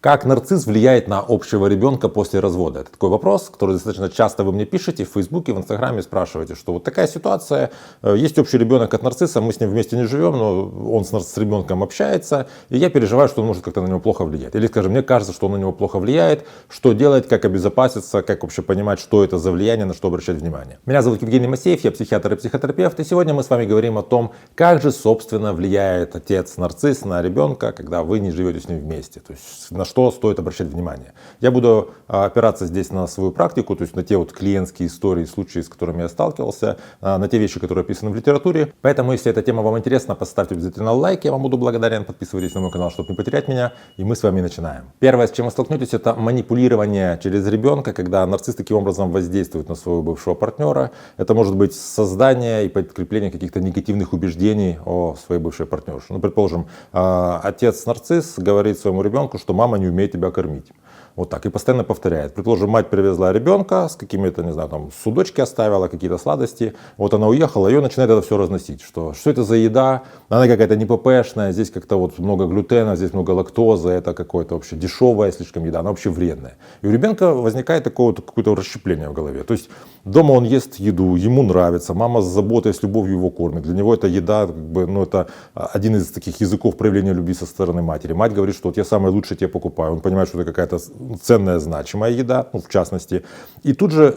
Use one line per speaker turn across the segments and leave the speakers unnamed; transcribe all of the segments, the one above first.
Как нарцисс влияет на общего ребенка после развода? Это такой вопрос, который достаточно часто вы мне пишете в Фейсбуке, в Инстаграме, спрашиваете, что вот такая ситуация, есть общий ребенок от нарцисса, мы с ним вместе не живем, но он с ребенком общается, и я переживаю, что он может как-то на него плохо влиять. Или, скажем, мне кажется, что он на него плохо влияет, что делать, как обезопаситься, как вообще понимать, что это за влияние, на что обращать внимание. Меня зовут Евгений Масеев, я психиатр и психотерапевт, и сегодня мы с вами говорим о том, как же, собственно, влияет отец-нарцисс на ребенка, когда вы не живете с ним вместе. То есть на что стоит обращать внимание. Я буду опираться здесь на свою практику, то есть на те вот клиентские истории, случаи, с которыми я сталкивался, на те вещи, которые описаны в литературе. Поэтому, если эта тема вам интересна, поставьте обязательно лайк, я вам буду благодарен, подписывайтесь на мой канал, чтобы не потерять меня, и мы с вами начинаем. Первое, с чем вы столкнетесь, это манипулирование через ребенка, когда нарцисс таким образом воздействует на своего бывшего партнера. Это может быть создание и подкрепление каких-то негативных убеждений о своей бывшей партнерше. Ну, предположим, отец-нарцисс говорит своему ребенку, что мама не умеет тебя кормить. Вот так. И постоянно повторяет. Предположим, мать привезла ребенка с какими-то, не знаю, там, судочки оставила, какие-то сладости. Вот она уехала, ее начинает это все разносить. Что это за еда? Она какая-то не ППшная, здесь как-то вот много глютена, здесь много лактозы, это какое-то вообще дешевая слишком еда, она вообще вредная. И у ребенка возникает такое вот какое-то расщепление в голове. То есть дома он ест еду, ему нравится, мама с заботой, с любовью его кормит. Для него эта еда, как бы, ну, это один из таких языков проявления любви со стороны матери. Мать говорит, что вот я самое лучшее тебе покупаю. Он понимает, что это какая-то ценная, значимая еда, ну, в частности. И тут же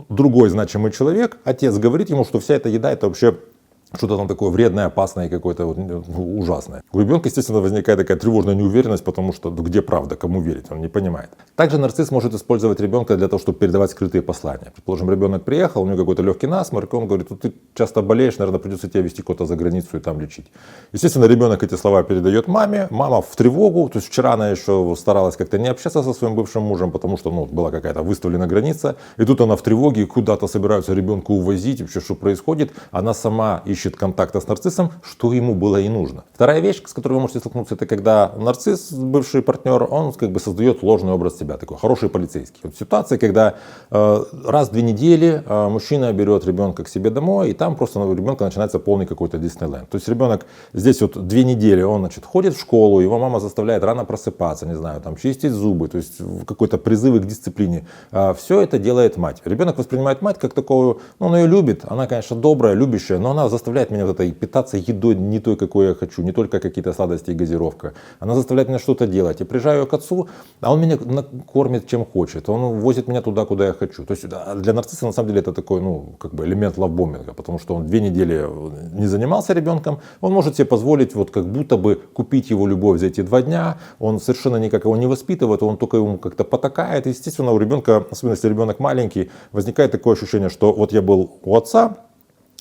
другой значимый человек, отец, говорит ему, что вся эта еда это вообще что-то там такое вредное, опасное и какое-то вот, ужасное. У ребенка, естественно, возникает такая тревожная неуверенность, потому что где правда, кому верить, он не понимает. Также нарцисс может использовать ребенка для того, чтобы передавать скрытые послания. Предположим, ребенок приехал, у него какой-то легкий насморк, и он говорит, ты часто болеешь, наверное, придется тебя везти куда-то за границу и там лечить. Естественно, ребенок эти слова передает маме, мама в тревогу, то есть вчера она еще старалась как-то не общаться со своим бывшим мужем, потому что была какая-то выставлена граница, и тут она в тревоге, куда-то собираются ребенка увозить, вообще что происходит, она сама ищет контакта с нарциссом, что ему было и нужно. Вторая вещь, с которой вы можете столкнуться, это когда нарцисс, бывший партнер, он как бы создает ложный образ себя, такой хороший полицейский. Вот ситуация, когда раз в 2 недели мужчина берет ребенка к себе домой, и там просто у ребенка начинается полный какой-то Диснейленд. То есть ребенок здесь вот 2 недели, он, значит, ходит в школу, его мама заставляет рано просыпаться, не знаю, там чистить зубы, то есть какой-то призывы к дисциплине. Все это делает мать. Ребенок воспринимает мать как такую, ну, он ее любит, она, конечно, добрая, любящая, но она заставляет меня вот этой питаться едой не той, какой я хочу, не только какие-то сладости и газировка. Она заставляет меня что-то делать. Я приезжаю к отцу, а он меня кормит чем хочет. Он возит меня туда, куда я хочу. То есть для нарцисса на самом деле это такой, как бы элемент лавбомбинга, потому что он 2 недели не занимался ребенком, он может себе позволить вот как будто бы купить его любовь за эти 2 дня, он совершенно никак его не воспитывает, он только ему как-то потакает. И, естественно, у ребенка, особенно если ребенок маленький, возникает такое ощущение, что вот я был у отца,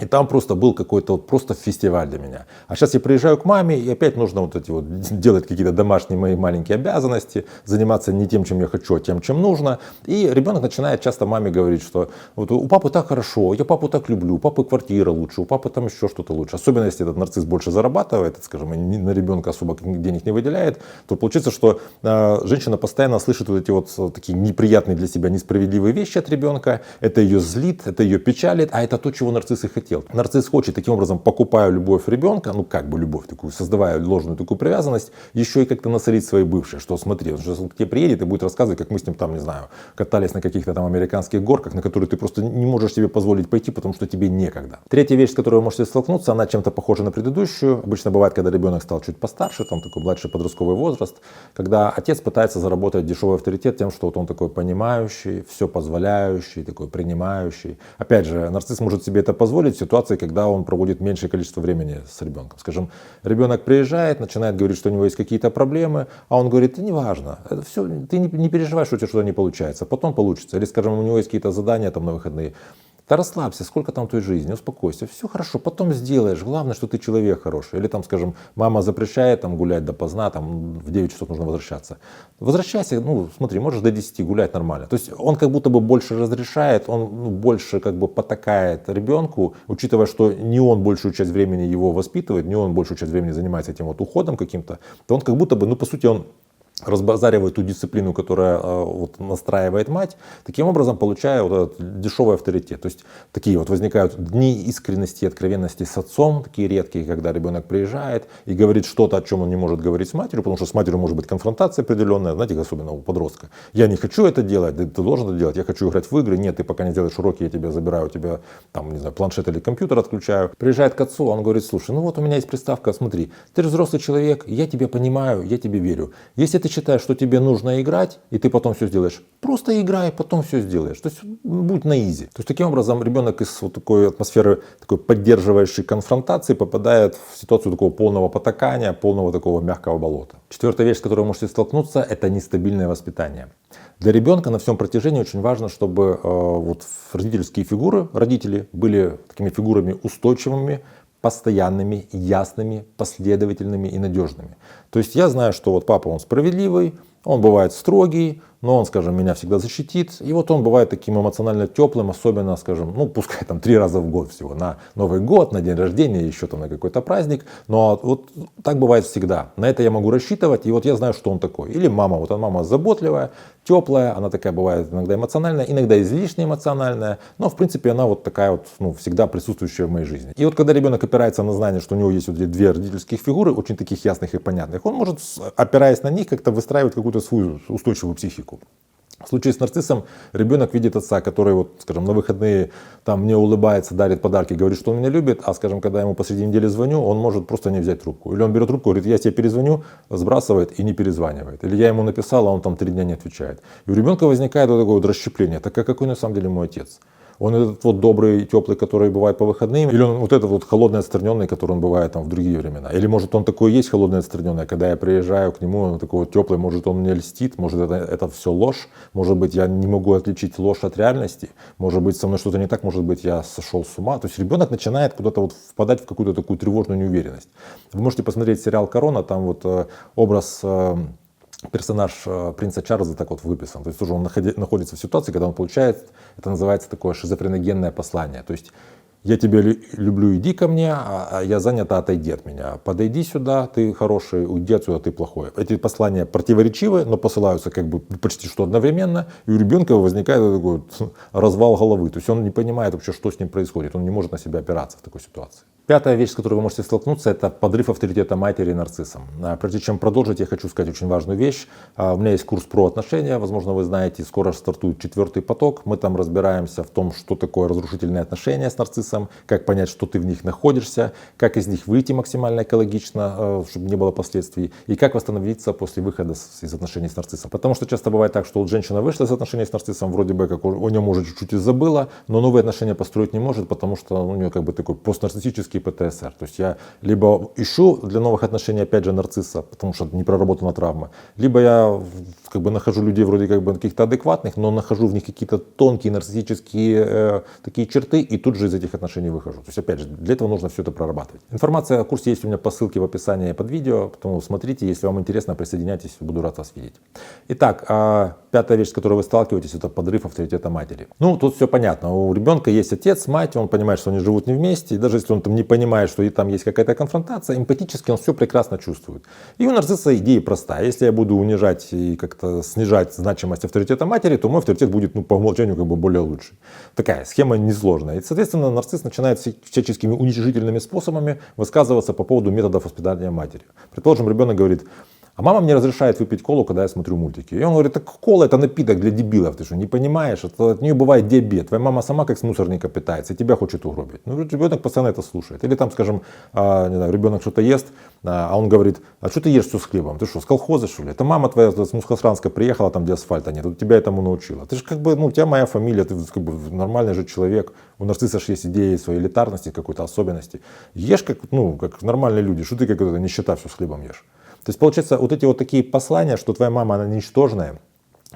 и там просто был какой-то вот просто фестиваль для меня. А сейчас я приезжаю к маме, и опять нужно вот эти вот делать какие-то домашние мои маленькие обязанности, заниматься не тем, чем я хочу, а тем, чем нужно. И ребенок начинает часто маме говорить, что вот у папы так хорошо, я папу так люблю, у папы квартира лучше, у папы там еще что-то лучше. Особенно если этот нарцисс больше зарабатывает, скажем, и на ребенка особо денег не выделяет, то получится, что женщина постоянно слышит вот эти вот такие неприятные для себя несправедливые вещи от ребенка. Это ее злит, это ее печалит, а это то, чего нарцисс и хотел. Нарцисс хочет таким образом, покупая любовь ребенка, как бы любовь такую, создавая ложную такую привязанность, еще и как-то насолить своей бывшей, что смотри, он сейчас к тебе приедет и будет рассказывать, как мы с ним там, не знаю, катались на каких-то там американских горках, на которые ты просто не можешь себе позволить пойти, потому что тебе некогда. Третья вещь, с которой вы можете столкнуться, она чем-то похожа на предыдущую. Обычно бывает, когда ребенок стал чуть постарше, там такой младший подростковый возраст, когда отец пытается заработать дешевый авторитет тем, что вот он такой понимающий, все позволяющий, такой принимающий. Опять же, нарцисс может себе это позволить в ситуации, когда он проводит меньшее количество времени с ребенком. Скажем, ребенок приезжает, начинает говорить, что у него есть какие-то проблемы, а он говорит, неважно, это все, ты не переживай, что у тебя что-то не получается, потом получится. Или, скажем, у него есть какие-то задания там на выходные. Да расслабься, сколько там твоей жизни, успокойся, все хорошо, потом сделаешь, главное, что ты человек хороший. Или там, скажем, мама запрещает там гулять допоздна, там в 9 часов нужно возвращаться. Возвращайся, смотри, можешь до 10 гулять нормально. То есть он как будто бы больше разрешает, он больше как бы потакает ребенку, учитывая, что не он большую часть времени его воспитывает, не он большую часть времени занимается этим вот уходом каким-то, то он как будто бы, по сути, он разбазаривает ту дисциплину, которая вот настраивает мать, таким образом получая вот этот дешевый авторитет. То есть такие вот возникают дни искренности и откровенности с отцом, такие редкие, когда ребенок приезжает и говорит что-то, о чем он не может говорить с матерью, потому что с матерью может быть конфронтация определенная, знаете, особенно у подростка. Я не хочу это делать, ты должен это делать, я хочу играть в игры, нет, ты пока не сделаешь уроки, я тебя забираю, у тебя там, не знаю, планшет или компьютер отключаю. Приезжает к отцу, он говорит, слушай, ну вот у меня есть приставка, смотри, ты же взрослый человек, я тебя понимаю, я тебе верю. Если ты считаешь, что тебе нужно играть, и ты потом все сделаешь, просто играй, потом все сделаешь. То есть будь на изи. То есть таким образом ребенок из вот такой атмосферы, такой поддерживающей конфронтации попадает в ситуацию такого полного потакания, полного такого мягкого болота. Четвертая вещь, с которой вы можете столкнуться, это нестабильное воспитание. Для ребенка на всем протяжении очень важно, чтобы вот родительские фигуры, родители были такими фигурами устойчивыми, постоянными, ясными, последовательными и надежными. То есть я знаю, что вот папа, он справедливый, он бывает строгий, но он, скажем, меня всегда защитит. И вот он бывает таким эмоционально теплым, особенно, скажем, ну пускай там 3 раза в год всего, на Новый год, на день рождения, еще там на какой-то праздник. Но вот так бывает всегда. На это я могу рассчитывать, и вот я знаю, что он такой. Или мама, вот она мама заботливая, теплая, она такая бывает иногда эмоциональная, иногда излишне эмоциональная, но в принципе она вот такая вот, ну, всегда присутствующая в моей жизни. И вот когда ребенок опирается на знание, что у него есть вот эти 2 родительских фигуры, очень таких ясных и понятных, он может, опираясь на них, как-то выстраивать какую-то свою устойчивую психику. В случае с нарциссом ребенок видит отца, который, вот, скажем, на выходные там мне улыбается, дарит подарки, говорит, что он меня любит, а, скажем, когда я ему посреди недели звоню, он может просто не взять трубку. Или он берет трубку, говорит, я тебе перезвоню, сбрасывает и не перезванивает. Или я ему написал, а он там 3 дня не отвечает. И у ребенка возникает вот такое вот расщепление, так а какой на самом деле мой отец? Он этот вот добрый, теплый, который бывает по выходным, или он вот этот вот холодный, отстраненный, который он бывает там в другие времена. Или может он такой есть холодный, отстраненный, когда я приезжаю к нему, он такой вот теплый, может он мне льстит, может это все ложь, может быть я не могу отличить ложь от реальности, может быть со мной что-то не так, может быть я сошел с ума. То есть ребенок начинает куда-то вот впадать в какую-то такую тревожную неуверенность. Вы можете посмотреть сериал «Корона», там вот образ... персонаж принца Чарльза так вот выписан. То есть тоже он находится в ситуации, когда он получает, это называется такое шизофреногенное послание. То есть я тебя люблю, иди ко мне, а я занят, отойди от меня. Подойди сюда, ты хороший, уйди отсюда, ты плохой. Эти послания противоречивы, но посылаются как бы почти что одновременно, и у ребенка возникает такой вот развал головы. То есть он не понимает вообще, что с ним происходит, он не может на себя опираться в такой ситуации. Пятая вещь, с которой вы можете столкнуться, это подрыв авторитета матери нарциссом. Прежде чем продолжить, я хочу сказать очень важную вещь. У меня есть курс про отношения, возможно, вы знаете, скоро стартует 4-й поток. Мы там разбираемся в том, что такое разрушительные отношения с нарциссом, как понять, что ты в них находишься, как из них выйти максимально экологично, чтобы не было последствий, и как восстановиться после выхода из отношений с нарциссом. Потому что часто бывает так, что вот женщина вышла из отношений с нарциссом, вроде бы как о нем уже чуть-чуть и забыла, но новые отношения построить не может, потому что у нее как бы такой постнарциссический ПТСР. То есть я либо ищу для новых отношений опять же нарцисса, потому что не проработана травма, либо я как бы нахожу людей вроде как бы каких-то адекватных, но нахожу в них какие-то тонкие нарциссические такие черты и тут же из этих отношений выхожу. То есть опять же для этого нужно все это прорабатывать. Информация о курсе есть у меня по ссылке в описании под видео, поэтому смотрите, если вам интересно, присоединяйтесь, буду рад вас видеть. Итак, пятая вещь, с которой вы сталкиваетесь, это подрыв авторитета матери. Ну, тут все понятно. У ребенка есть отец, мать, он понимает, что они живут не вместе, и даже если он там не понимает, что и там есть какая-то конфронтация, эмпатически он все прекрасно чувствует. И у нарцисса идея простая. Если я буду унижать и как-то снижать значимость авторитета матери, то мой авторитет будет, ну, по умолчанию как бы более лучший. Такая схема несложная. И, соответственно, нарцисс начинает всяческими уничижительными способами высказываться по поводу методов воспитания матери. Предположим, ребенок говорит: а мама мне разрешает выпить колу, когда я смотрю мультики. И он говорит: так кола — это напиток для дебилов, ты что, не понимаешь? От нее бывает диабет. Твоя мама сама как с мусорника питается, и тебя хочет угробить. Ну, ребенок постоянно это слушает. Или там, скажем, не знаю, ребенок что-то ест, а он говорит: а что ты ешь все с хлебом? Ты что, с колхоза, что ли? Это мама твоя с Мусхасранска приехала, там где асфальта нет, тебя этому научила. Ты же как бы, ну, у тебя моя фамилия, ты как бы нормальный же человек. У нарцисса же есть идеи своей элитарности, какой-то особенности. Ешь как, ну, как нормальные люди, что ты как это нищета все с хлебом ешь. То есть получается вот эти вот такие послания, что твоя мама, она ничтожная,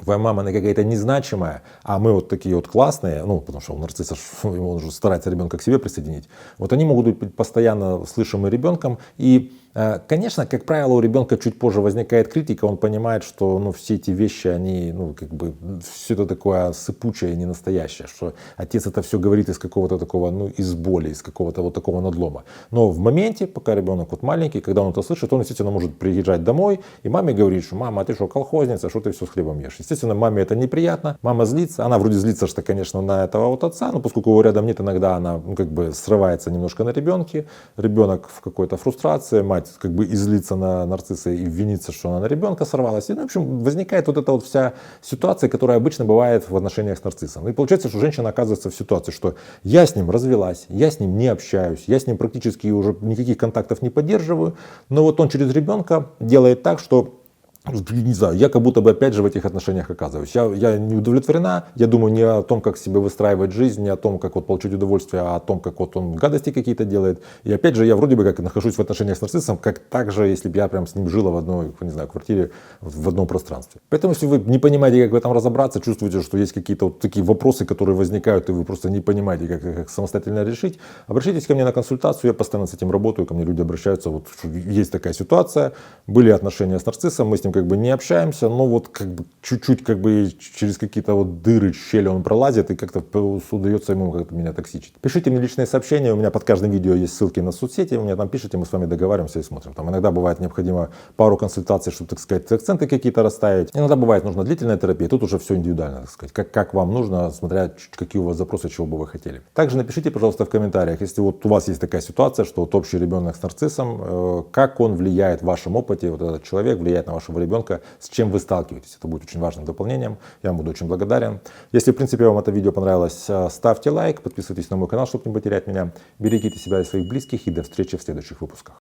твоя мама, она какая-то незначимая, а мы вот такие вот классные, ну, потому что у нарцисса, он же старается ребенка к себе присоединить, вот они могут быть постоянно слышимы ребенком, и Конечно, как правило, у ребенка чуть позже возникает критика, он понимает, что все эти вещи, они, все это такое сыпучее и не настоящее, что отец это все говорит из какого-то такого, из боли, из какого-то вот такого надлома. Но в моменте, пока ребенок вот маленький, когда он это слышит, он, естественно, может приезжать домой и маме говорить, что мама, а ты что, колхозница, что ты все с хлебом ешь. Естественно, маме это неприятно, мама злится, она вроде злится, что, конечно, на этого вот отца, но поскольку его рядом нет, иногда она срывается немножко на ребенке, ребенок в какой-то фрустрации, мать и злится на нарцисса и винится, что она на ребенка сорвалась. И, в общем, возникает вот эта вот вся ситуация, которая обычно бывает в отношениях с нарциссом. И получается, что женщина оказывается в ситуации, что я с ним развелась, я с ним не общаюсь, я с ним практически уже никаких контактов не поддерживаю, но вот он через ребенка делает так, что не знаю, я как будто бы опять же в этих отношениях оказываюсь. Я не удовлетворена, я думаю не о том, как себе выстраивать жизнь, не о том, как вот получить удовольствие, а о том, как вот он гадости какие-то делает. И опять же, я вроде бы как нахожусь в отношениях с нарциссом, как так же, если бы я прям с ним жила в одной, не знаю, квартире, в одном пространстве. Поэтому, если вы не понимаете, как в этом разобраться, чувствуете, что есть какие-то вот такие вопросы, которые возникают, и вы просто не понимаете, как их самостоятельно решить, обращайтесь ко мне на консультацию, я постоянно с этим работаю, ко мне люди обращаются, вот есть такая ситуация, были отношения с нарциссом, мы с ним не общаемся, но вот чуть-чуть через какие-то вот дыры, щели он пролазит и как-то удается ему как-то меня токсичить. Пишите мне личные сообщения, у меня под каждым видео есть ссылки на соцсети, у меня там пишите, мы с вами договариваемся и смотрим. Там иногда бывает необходимо пару консультаций, чтобы, так сказать, акценты какие-то расставить. Иногда бывает нужна длительная терапия, тут уже все индивидуально, так сказать, как вам нужно, смотря какие у вас запросы, чего бы вы хотели. Также напишите, пожалуйста, в комментариях, если вот у вас есть такая ситуация, что вот общий ребенок с нарциссом, как он влияет в вашем опыте, вот этот человек влияет на вашего ребенка, с чем вы сталкиваетесь. Это будет очень важным дополнением. Я вам буду очень благодарен. Если, в принципе, вам это видео понравилось, ставьте лайк, подписывайтесь на мой канал, чтобы не потерять меня. Берегите себя и своих близких, и до встречи в следующих выпусках.